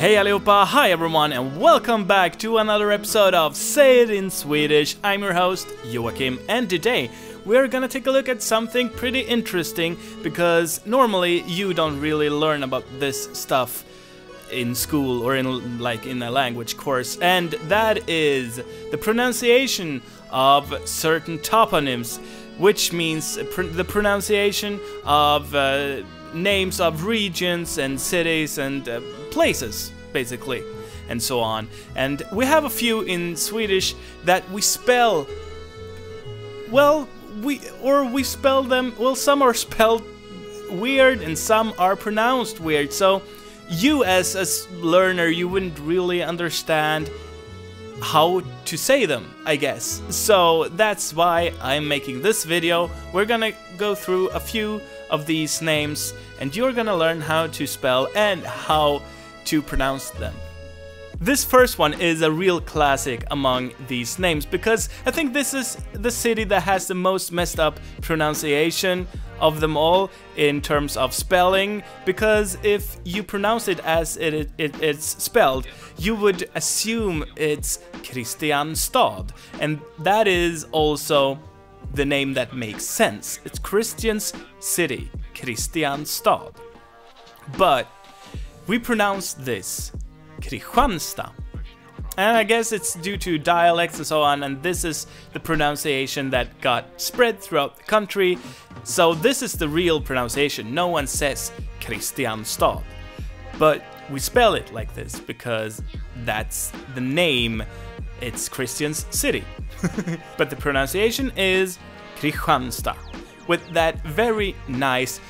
Hey allihopa, hi everyone, and welcome back to another episode of Say It in Swedish. I'm your host, JOAKIM, and today we're gonna take a look at something pretty interesting, because normally you don't really learn about this stuff in school or in a language course, and that is the pronunciation of certain toponyms, which means the pronunciation of names of regions and cities and places, basically, and so on. And we have a few in Swedish that we spell, well, we spell them, well, some are spelled weird and some are pronounced weird, so you as a learner, you wouldn't really understand how to say them, I guess. So that's why I'm making this video. We're gonna go through a few of these names and you're gonna learn how to spell and how to pronounce them. This first one is a real classic among these names, because I think this is the city that has the most messed up pronunciation of them all in terms of spelling, because if you pronounce it as it's spelled, you would assume it's KRISTIANSTAD, and that is also the name that makes sense. It's Christian's city, KRISTIANSTAD. But we pronounce this Kristianstad. And I guess it's due to dialects and so on, and this is the pronunciation that got spread throughout the country. So this is the real pronunciation. No one says Kristianstad, but we spell it like this because that's the name. It's Christian's city. But the pronunciation is Kristianstad, with that very nice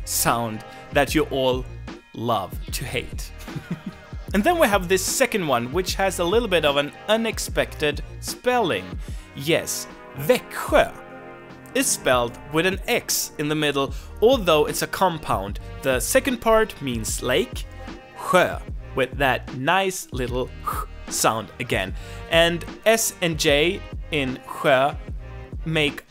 sound that you all love to hate. And then we have this second one, which has a little bit of an unexpected spelling. Yes, VÄXJÖ is spelled with an X in the middle, although it's a compound. The second part means lake, sjö, with that nice little sound again. And S and J in sjö make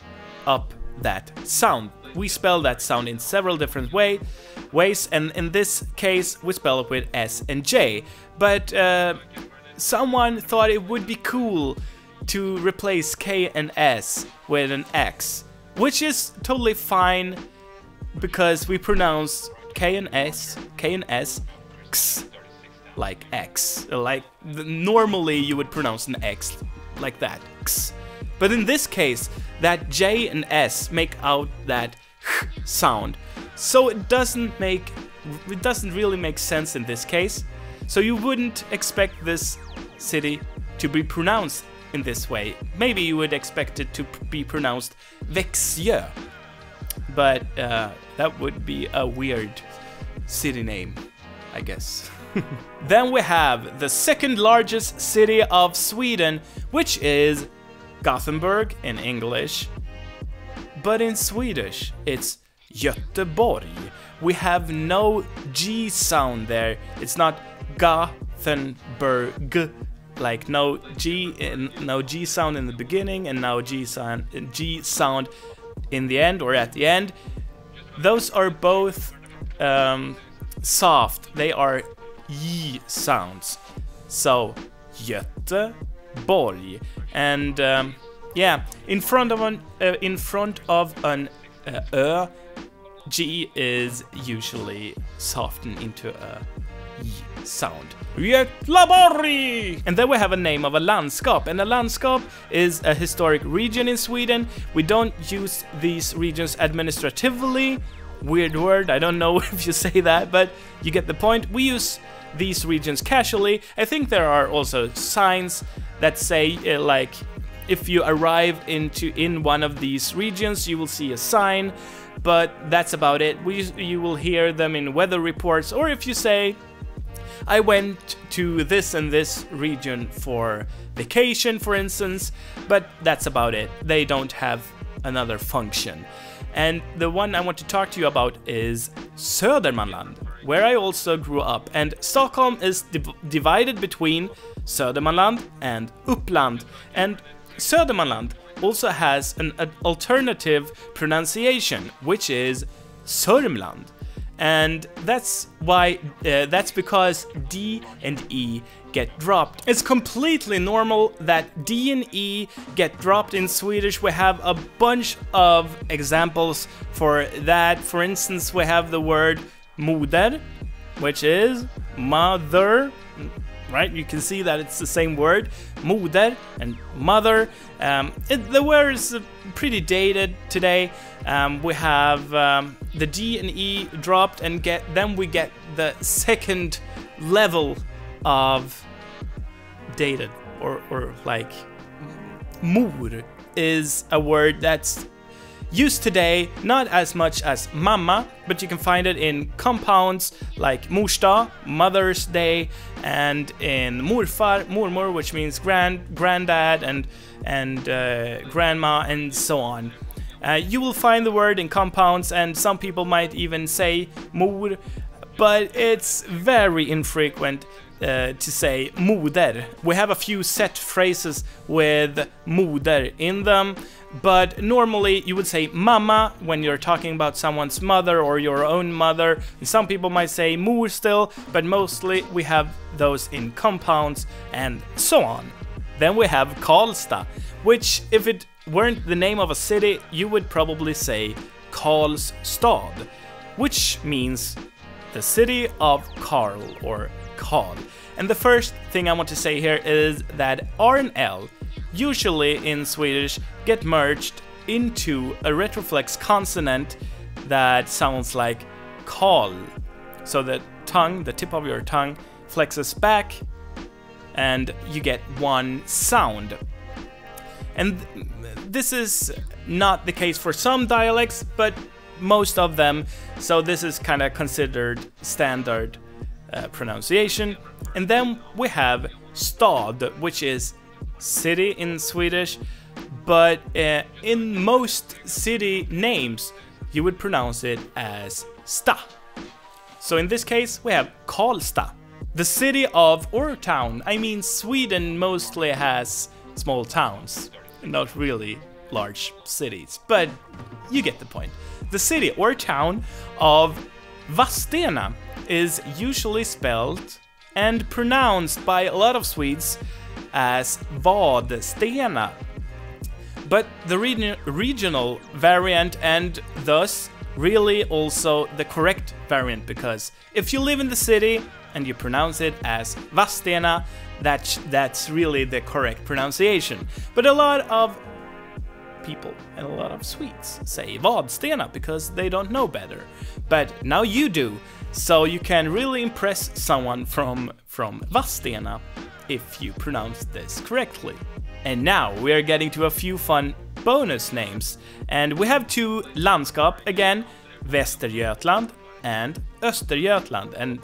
up that sound. We spell that sound in several different ways, and in this case we spell it with S and J. But someone thought it would be cool to replace K and S with an X, which is totally fine, because we pronounce K and S X, like X, like normally you would pronounce an X like that, X. But in this case, that J and S make out that sound, so it doesn't really make sense in this case. So you wouldn't expect this city to be pronounced in this way. Maybe you would expect it to be pronounced VÄXJÖ, but that would be a weird city name, I guess. Then we have the second largest city of Sweden, which is Gothenburg in English, but in Swedish it's Göteborg. We have no G sound there. It's not Gothenburg, like no G sound in the beginning and no G sound in the end or at the end. Those are both soft. They are Y sounds. So Göteborg, and yeah, in front of an Ö, G is usually softened into a Y sound. Göteborg! And then we have a name of a landskap, and a landskap is a historic region in Sweden. We don't use these regions administratively. Weird word, I don't know if you say that, but you get the point. We use these regions casually. I think there are also signs that say like, if you arrive in one of these regions, you will see a sign, but that's about it. You will hear them in weather reports, or if you say, I went to this and this region for vacation, for instance, but that's about it. They don't have another function. And the one I want to talk to you about is SÖDERMANLAND, where I also grew up. And Stockholm is divided between Södermanland and Uppland. And Södermanland also has an alternative pronunciation, which is Sörmland. and that's why that's because D and E get dropped. It's completely normal that D and E get dropped in Swedish. We have a bunch of examples for that. For instance, we have the word moder, which is mother, right? You can see that it's the same word, moder and mother. The word is pretty dated today. We have the D and E dropped, and then we get the second level of dated, or like mor is a word that's used today, not as much as mamma, but you can find it in compounds like morsdag, Mother's Day, and in morfar, mormor, which means granddad, and grandma, and so on. You will find the word in compounds, and some people might even say mor, but it's very infrequent to say moder. We have a few set phrases with moder in them, but normally you would say mamma when you're talking about someone's mother or your own mother. Some people might say mor still, but mostly we have those in compounds and so on. Then we have KARLSTAD, which if it weren't the name of a city, you would probably say KARLSTAD, which means the city of Karl, or Karl. And the first thing I want to say here is that R and L usually in Swedish get merged into a retroflex consonant that sounds like Karl. So the tongue, the tip of your tongue, flexes back and you get one sound. And this is not the case for some dialects, but most of them, so this is kind of considered standard pronunciation. And then we have stad, which is city in Swedish, but in most city names you would pronounce it as sta. So in this case we have KARLSTAD, the city of, or town. I mean, Sweden mostly has small towns, not really large cities, but you get the point. The city or town of VADSTENA is usually spelled and pronounced by a lot of Swedes as VADSTENA. But the regional variant, and thus really also the correct variant, because if you live in the city and you pronounce it as VADSTENA, that's really the correct pronunciation. But a lot of people and a lot of Swedes say VADSTENA because they don't know better. But now you do, so you can really impress someone from VADSTENA if you pronounce this correctly. And now we are getting to a few fun bonus names, and we have two landskap again, VÄSTERGÖTLAND and ÖSTERGÖTLAND, and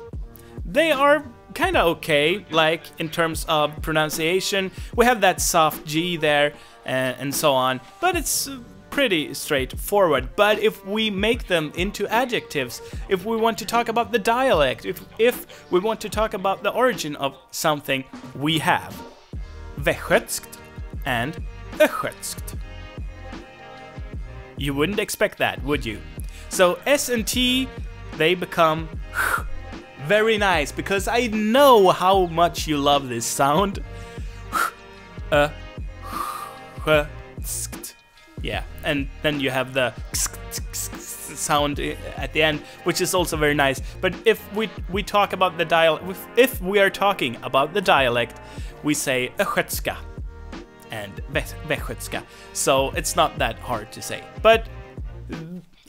they are kind of okay, like in terms of pronunciation. We have that soft G there and so on, but it's pretty straightforward. But if we make them into adjectives, if we want to talk about the dialect, if we want to talk about the origin of something, we have västgötskt and östgötskt. You wouldn't expect that, would you? So S and T, they become very nice, because I know how much you love this sound. Yeah, and then you have the sound at the end, which is also very nice. But if we talk about the dialect, if we are talking about the dialect, we say östgötska and västgötska. So it's not that hard to say. But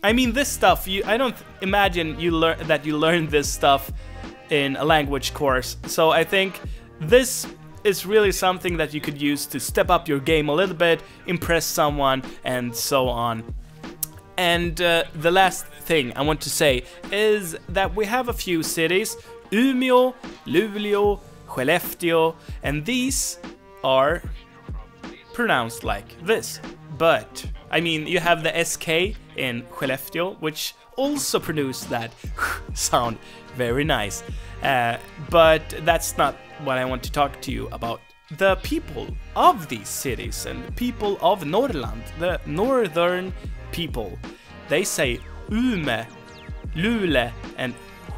I mean, this stuff, I don't imagine you learned this stuff in a language course. So I think this is really something that you could use to step up your game a little bit, impress someone, and so on. And the last thing I want to say is that we have a few cities, Umeå, Luleå, Skellefteå, and these are pronounced like this. But, I mean, you have the SK in Skellefteå, which also produce that sound very nice. But that's not what I want to talk to you about. The people of these cities and the people of Norrland, the northern people, they say Ume Luleå and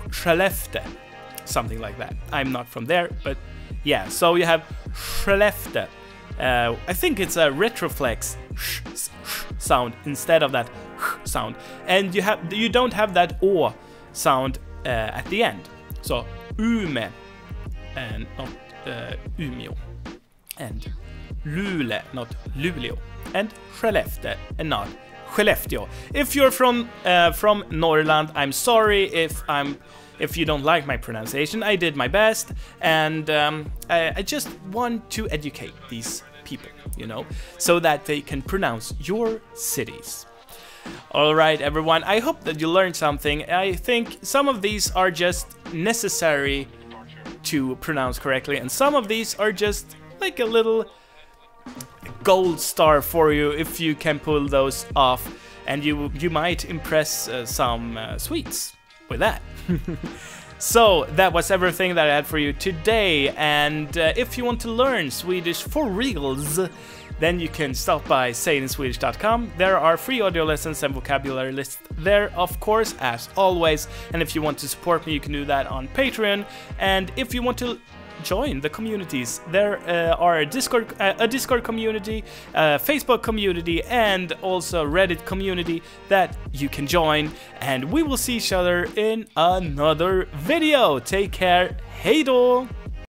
Skellefteå, something like that. I'm not from there, but yeah. So you have Skellefteå. I think it's a retroflex sound instead of that sound, and you don't have that O sound at the end. So Umeå and not Umeå, and Luleå, not Luleå, and Skellefteå and not Skellefteå. If you're from Norrland, I'm sorry if you don't like my pronunciation. I did my best, and I just want to educate these people, you know, so that they can pronounce your cities. Alright everyone, I hope that you learned something. I think some of these are just necessary to pronounce correctly, and some of these are just like a little gold star for you if you can pull those off, and you might impress some Swedes with that. So that was everything that I had for you today, and if you want to learn Swedish for reals, then you can stop by sayitinswedish.com. There are free audio lessons and vocabulary lists there, of course, as always. And if you want to support me, you can do that on Patreon. And if you want to join the communities, there are a Discord community, a Facebook community, and also Reddit community that you can join. And we will see each other in another video. Take care. Hej då!